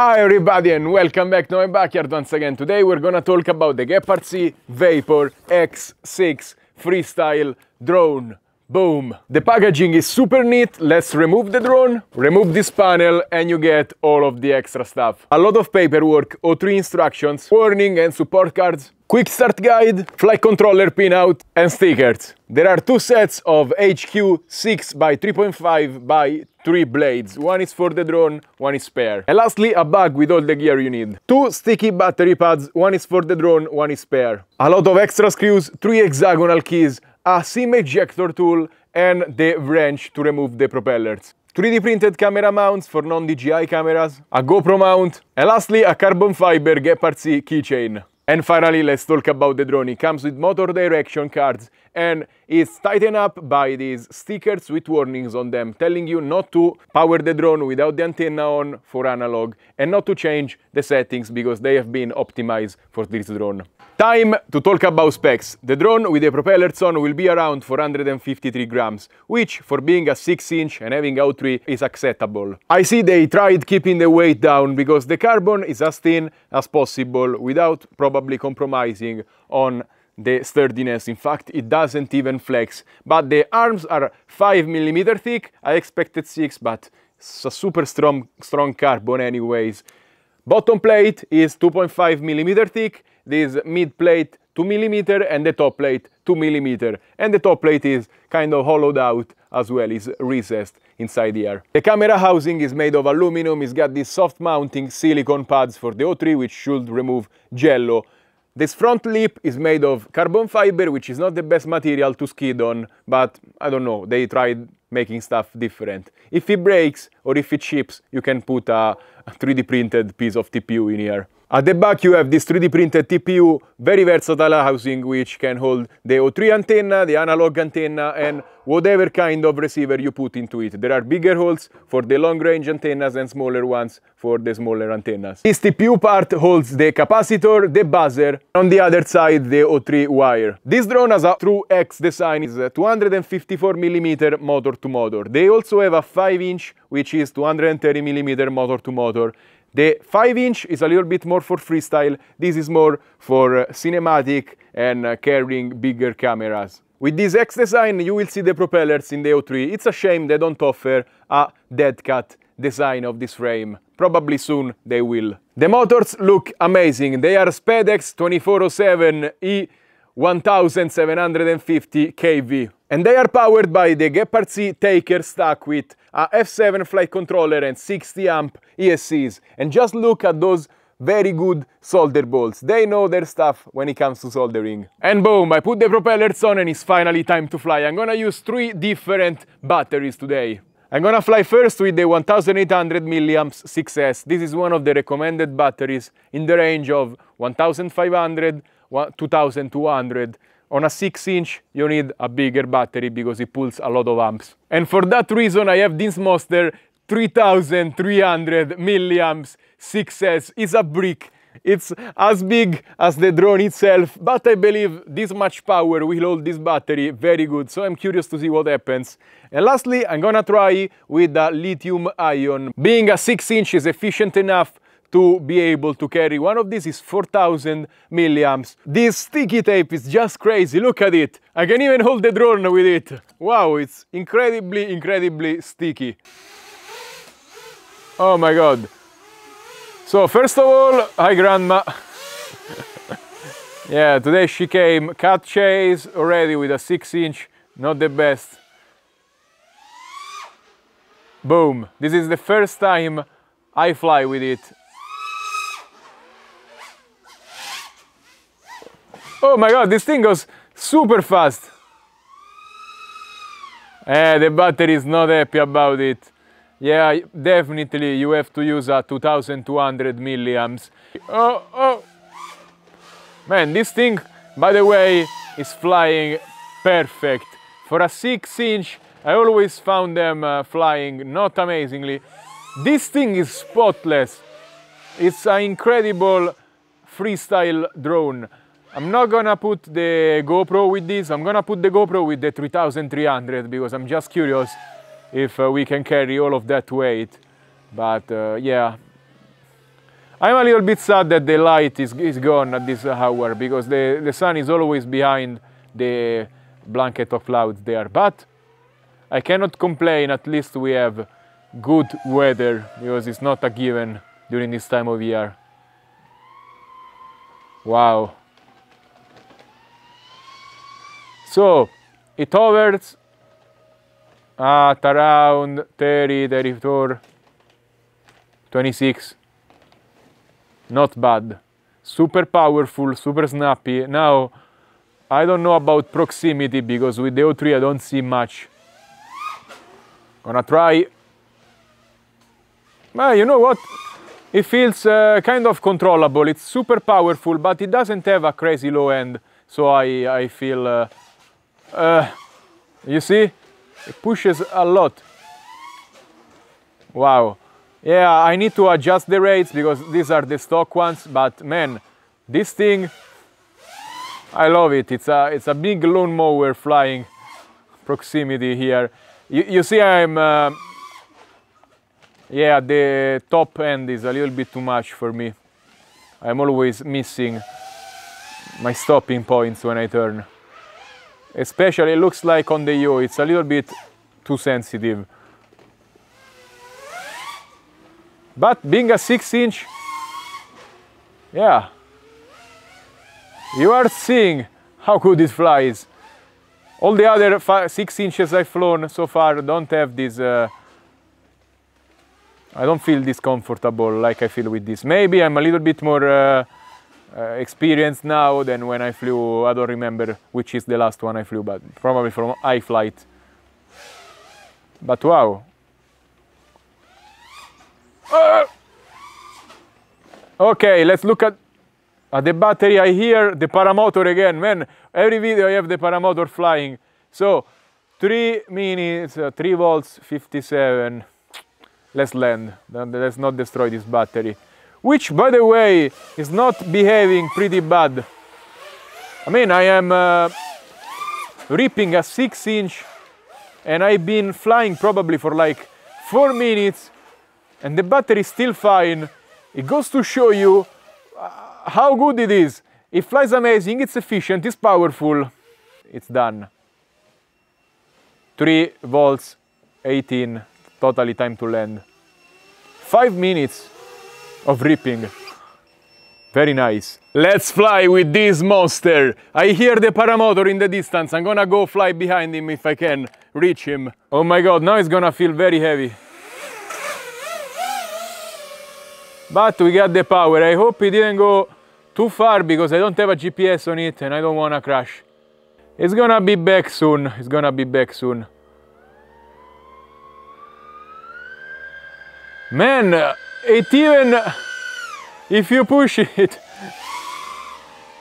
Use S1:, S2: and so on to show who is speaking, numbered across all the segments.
S1: Hi everybody and welcome back to my backyard once again. Today we're gonna talk about the Geprc Vapor X6 freestyle drone. Boom! The packaging is super neat. Let's remove the drone, remove this panel, and you get all of the extra stuff. A lot of paperwork, O3 instructions, warning and support cards, quick start guide, flight controller pinout, and stickers. There are two sets of HQ 6 by 3.5 by 3 blades. One is for the drone, one is spare. And lastly, a bag with all the gear you need. Two sticky battery pads, one is for the drone, one is spare. A lot of extra screws, 3 hexagonal keys, a SIM ejector tool, and the wrench to remove the propellers. 3D printed camera mounts for non-DJI cameras, a GoPro mount, and lastly a carbon fiber Geprc keychain. And finally, let's talk about the drone. It comes with motor direction cards and it's tightened up by these stickers with warnings on them, telling you not to power the drone without the antenna on for analog and not to change the settings because they have been optimized for this drone. Time to talk about specs. The drone with the propellers on will be around 453 grams, which for being a 6-inch and having O3 is acceptable. I see they tried keeping the weight down because the carbon is as thin as possible without probably compromising on the sturdiness. In fact, it doesn't even flex. But the arms are 5 mm thick. I expected 6, but it's a super strong carbon anyways. Bottom plate is 2.5 mm thick. This mid plate 2 mm and the top plate 2 mm. And the top plate is kind of hollowed out as well, is recessed inside here. The camera housing is made of aluminum. It's got these soft mounting silicone pads for the O3 which should remove jello. This front lip is made of carbon fiber, which is not the best material to skid on, but I don't know, they tried making stuff different. If it breaks or if it chips, you can put a 3D printed piece of TPU in here. At the back you have this 3D printed TPU, very versatile housing which can hold the O3 antenna, the analog antenna and whatever kind of receiver you put into it. There are bigger holes for the long range antennas and smaller ones for the smaller antennas. This TPU part holds the capacitor, the buzzer, on the other side the O3 wire. This drone has a true X design, is a 254 mm motor to motor. They also have a 5-inch which is 230 mm motor to motor. The 5-inch is a little bit more for freestyle. This is more for cinematic and carrying bigger cameras. With this X design, you will see the propellers in the O3. It's a shame they don't offer a dead cat design of this frame. Probably soon they will. The motors look amazing. They are SPEDEX 2407 E1750 kV. And they are powered by the Geprc Taker stack with a F7 flight controller and 60 amp ESCs. And just look at those very good solder bolts. They know their stuff when it comes to soldering. And boom, I put the propellers on and it's finally time to fly. I'm gonna use 3 different batteries today. I'm gonna fly first with the 1800 mAh 6S. This is one of the recommended batteries in the range of 1500, 2200. On a 6-inch, you need a bigger battery because it pulls a lot of amps. And for that reason, I have this monster 3300 milliamps 6S. It's a brick. It's as big as the drone itself, but I believe this much power will hold this battery very good. So I'm curious to see what happens. And lastly, I'm gonna try with the lithium ion. Being a 6-inch is efficient enough to be able to carry. One of these is 4000 milliamps. This sticky tape is just crazy. Look at it. I can even hold the drone with it. Wow, it's incredibly sticky. Oh my god. So first of all, hi grandma. Yeah, today she came cat chase already with a 6-inch. Not the best. Boom. This is the first time I fly with it. Oh my god, this thing goes super fast. The battery is not happy about it. Yeah, definitely you have to use a 2200 milliamps. Oh. Man, this thing, by the way, is flying perfect. For a 6-inch, I always found them flying not amazingly. This thing is spotless. It's an incredible freestyle drone. I'm not gonna put the GoPro with this. I'm gonna put the GoPro with the 3300 because I'm just curious if we can carry all of that weight. But yeah, I'm a little bit sad that the light is gone at this hour, because the sun is always behind the blanket of clouds there. But I cannot complain, at least we have good weather, because it's not a given during this time of year. Wow. So, it hovers at around 30, 34, 26. Not bad. Super powerful, super snappy. Now, I don't know about proximity, because with the O3 I don't see much. Gonna try. Well, you know what? It feels kind of controllable. It's super powerful, but it doesn't have a crazy low end. So I feel, you see, it pushes a lot. Wow. Yeah, I need to adjust the rates, because these are the stock ones. But man, this thing, I love it. It's a big lawnmower flying proximity here. You see, yeah, the top end is a little bit too much for me. I'm always missing my stopping points when I turn. Especially, it looks like on the yaw, it's a little bit too sensitive. But being a 6-inch, yeah, you are seeing how good it flies. All the other 6 inches I've flown so far don't have this, I don't feel this comfortable like I feel with this. Maybe I'm a little bit more experienced now than when I flew. I don't remember which is the last one I flew, but probably from iFlight. But wow. Okay, let's look at the battery. I hear the Paramotor again. Man, every video I have the Paramotor flying. So, 3 minutes, 3 volts, 57. Let's land. Let's not destroy this battery. Which, by the way, is not behaving pretty bad. I mean, I am ripping a 6-inch, and I've been flying probably for like 4 minutes, and the battery is still fine. It goes to show you how good it is. It flies amazing, it's efficient, it's powerful. It's done. 3 volts, 18, totally time to land. 5 minutes of ripping. Very nice. Let's fly with this monster. I hear the Paramotor in the distance. I'm gonna go fly behind him if I can reach him. Oh my god, now it's gonna feel very heavy. But we got the power. I hope it didn't go too far, because I don't have a GPS on it and I don't wanna crash. It's gonna be back soon. It's gonna be back soon. Man, it even, if you push it,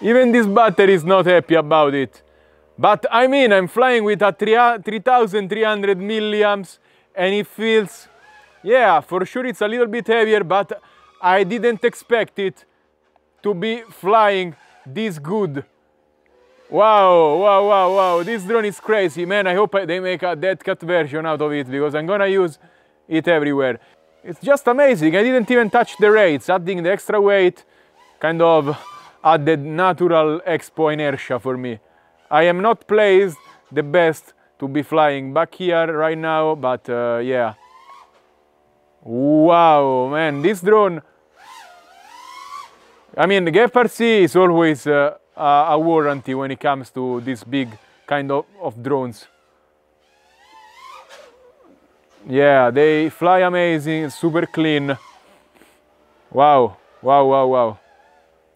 S1: even this battery is not happy about it. But I mean, I'm flying with a 3300 milliamps, and it feels, yeah, for sure it's a little bit heavier, but I didn't expect it to be flying this good. Wow, wow, wow, wow, this drone is crazy. Man, I hope they make a dead cat version out of it, because I'm gonna use it everywhere. It's just amazing. I didn't even touch the rates. Adding the extra weight kind of added natural expo inertia for me. I am not placed the best to be flying back here right now, but yeah. Wow, man, this drone, I mean, Geprc is always a warranty when it comes to this big kind of drones. Yeah, they fly amazing, super clean. Wow, wow, wow, wow.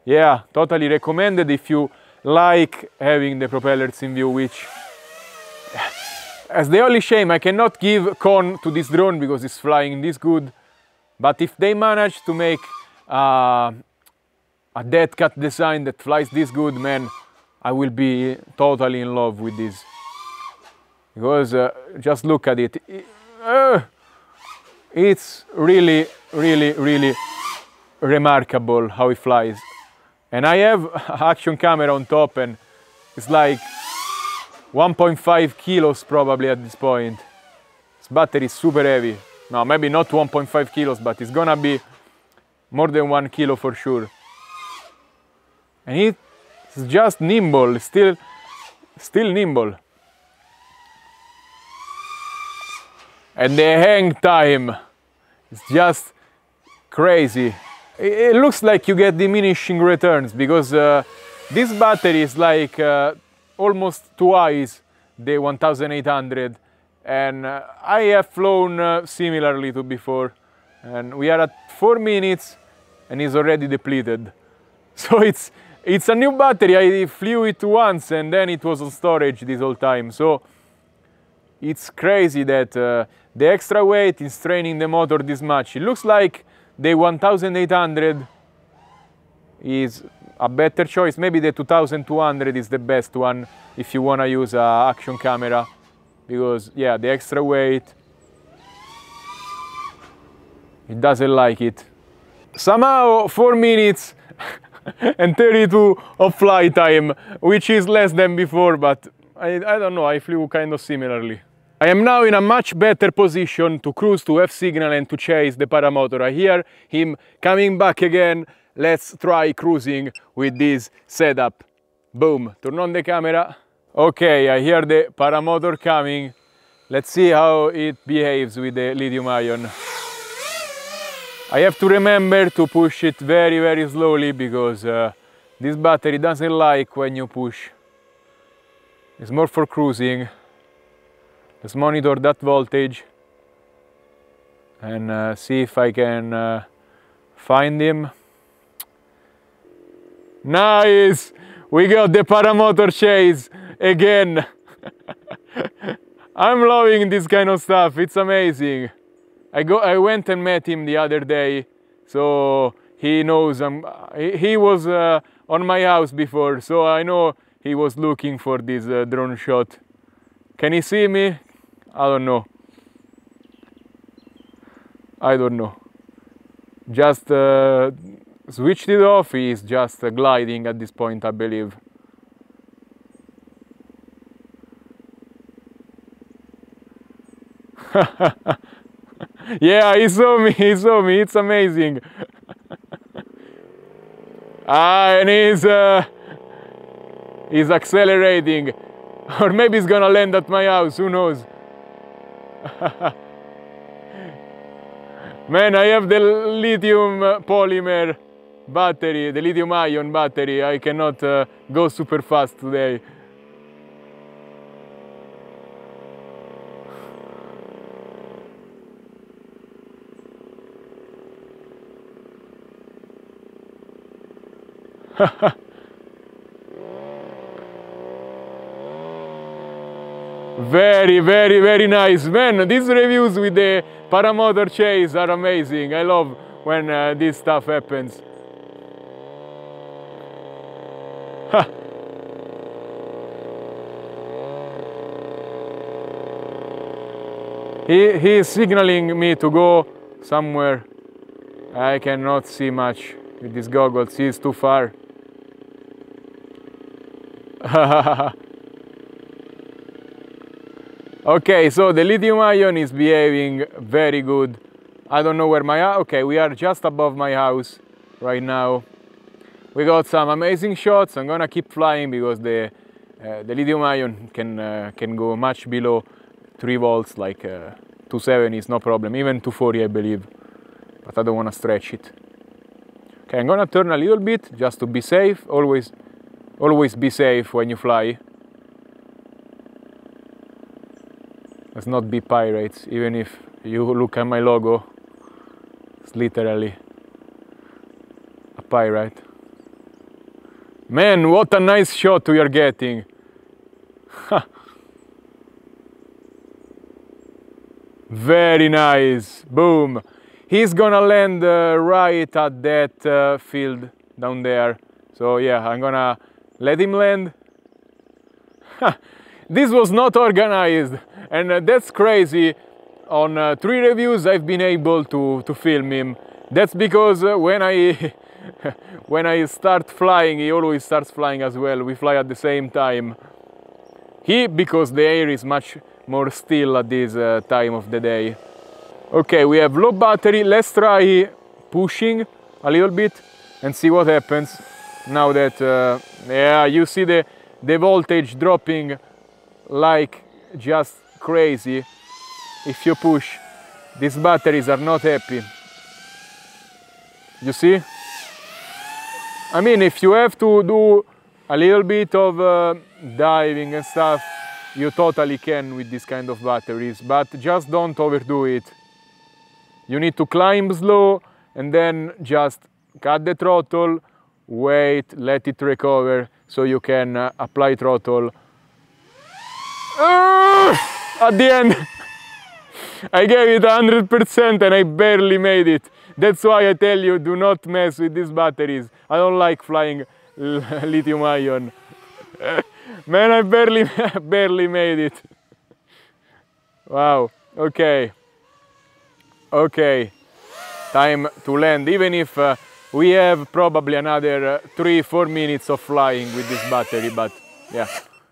S1: Yeah, totally recommended if you like having the propellers in view, which, as the only shame, I cannot give con to this drone because it's flying this good. But if they manage to make a dead cat design that flies this good, man, I will be totally in love with this. Because just look at it. It's really, really, really remarkable how it flies. And I have action camera on top, and it's like 1.5 kilos probably at this point. This battery is super heavy. No, maybe not 1.5 kilos, but it's gonna be more than 1 kilo for sure. And it's just nimble, still nimble. And the hang time is just crazy. It looks like you get diminishing returns because this battery is like almost twice the 1800, and I have flown similarly to before, and we are at 4 minutes and it's already depleted. So it's a new battery. I flew it once and then it was on storage this whole time. So it's crazy that the extra weight is straining the motor this much. It looks like the 1800 is a better choice. Maybe the 2200 is the best one if you want to use an action camera, because yeah, the extra weight, it doesn't like it. Somehow 4 minutes and 32 of flight time, which is less than before, but I don't know, I flew kind of similarly. I am now in a much better position to cruise to F signal and to chase the Paramotor. I hear him coming back again. Let's try cruising with this setup. Boom, turn on the camera. Okay, I hear the Paramotor coming. Let's see how it behaves with the lithium ion. I have to remember to push it very, very slowly because this battery doesn't like when you push. It's more for cruising. Let's monitor that voltage and see if I can find him. Nice! We got the Paramotor chase again. I'm loving this kind of stuff, it's amazing. I went and met him the other day, so he knows he was on my house before, so I know he was looking for this drone shot. Can he see me? I don't know. I don't know. Just switched it off. He's just gliding at this point, I believe. Yeah, he saw me, it's amazing. And he's accelerating. Or maybe he's gonna land at my house, who knows. Man, I have the lithium polymer battery, the lithium ion battery. I cannot go super fast today. Very, very, very nice. Man, these reviews with the Paramotor chase are amazing. I love when this stuff happens. He is signaling me to go somewhere. I cannot see much with these goggles. He's too far. Okay, so the lithium ion is behaving very good. I don't know where okay, we are just above my house right now. We got some amazing shots. I'm gonna keep flying because the lithium ion can go much below 3 volts, like 270 is no problem, even 240 I believe, but I don't want to stretch it. Okay, I'm gonna turn a little bit just to be safe. Always be safe when you fly. Let's not be pirates, even if you look at my logo, it's literally a pirate. Man, what a nice shot we are getting. Very nice, boom. He's gonna land right at that field down there. So yeah, I'm gonna let him land. This was not organized, and that's crazy. On 3 reviews I've been able to film him. That's because when I start flying, he always starts flying as well. We fly at the same time. Because the air is much more still at this time of the day. Okay, we have low battery. Let's try pushing a little bit and see what happens now that, yeah, you see the voltage dropping like just crazy. If you push, these batteries are not happy. You see? I mean, if you have to do a little bit of diving and stuff, you totally can with this kind of batteries, but just don't overdo it. You need to climb slow and then just cut the throttle, wait, let it recover so you can apply throttle. At the end, I gave it 100% and I barely made it. That's why I tell you, do not mess with these batteries. I don't like flying lithium ion. Man, I barely made it. Wow, okay. Okay, time to land, even if we have probably another 3-4 minutes of flying with this battery, but yeah,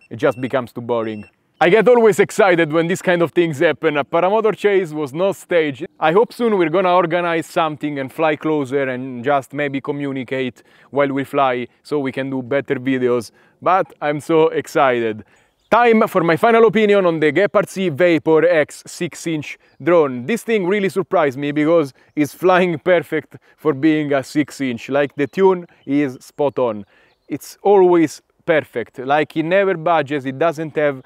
S1: it just becomes too boring. I get always excited when these kind of things happen. A paramotor chase was not staged. I hope soon we're gonna organize something and fly closer and just maybe communicate while we fly so we can do better videos, but I'm so excited. Time for my final opinion on the Geprc Vapor X6 6-inch drone. This thing really surprised me because it's flying perfect for being a 6-inch. Like, the tune is spot on. It's always perfect. Like, it never budges, it doesn't have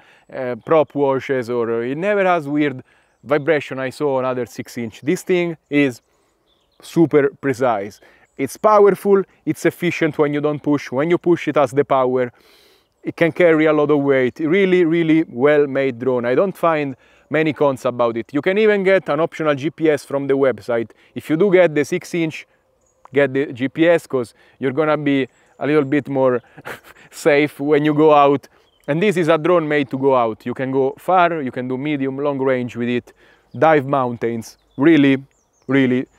S1: prop washes, or it never has weird vibration I saw on other 6-inch. This thing is super precise. It's powerful, it's efficient when you don't push. When you push, it has the power. It can carry a lot of weight. Really well-made drone. I don't find many cons about it. You can even get an optional GPS from the website. If you do get the 6-inch, get the GPS, because you're gonna be a little bit more safe when you go out. And this is a drone made to go out. You can go far, you can do medium, long range with it, dive mountains. Really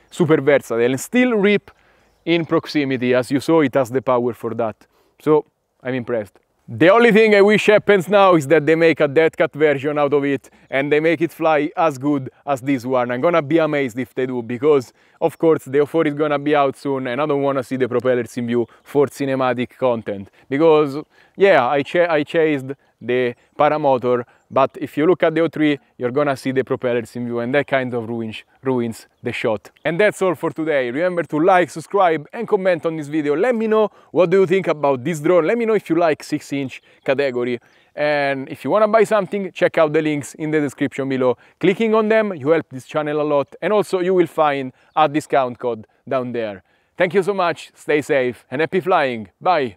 S1: super versatile, and still rip in proximity. As you saw, it has the power for that. So I'm impressed. The only thing I wish happens now is that they make a dead cat version out of it and they make it fly as good as this one. I'm gonna be amazed if they do, because of course the 04 is gonna be out soon and I don't wanna see the propellers in view for cinematic content. Because yeah, I chased the Paramotor, but if you look at the 03, you're gonna see the propellers in view, and that kind of ruins the shot. And that's all for today. Remember to like, subscribe and comment on this video. Let me know what do you think about this drone. Let me know if you like 6-inch category. And if you wanna buy something, check out the links in the description below. Clicking on them, you help this channel a lot, and also you will find a discount code down there. Thank you so much, stay safe and happy flying. Bye!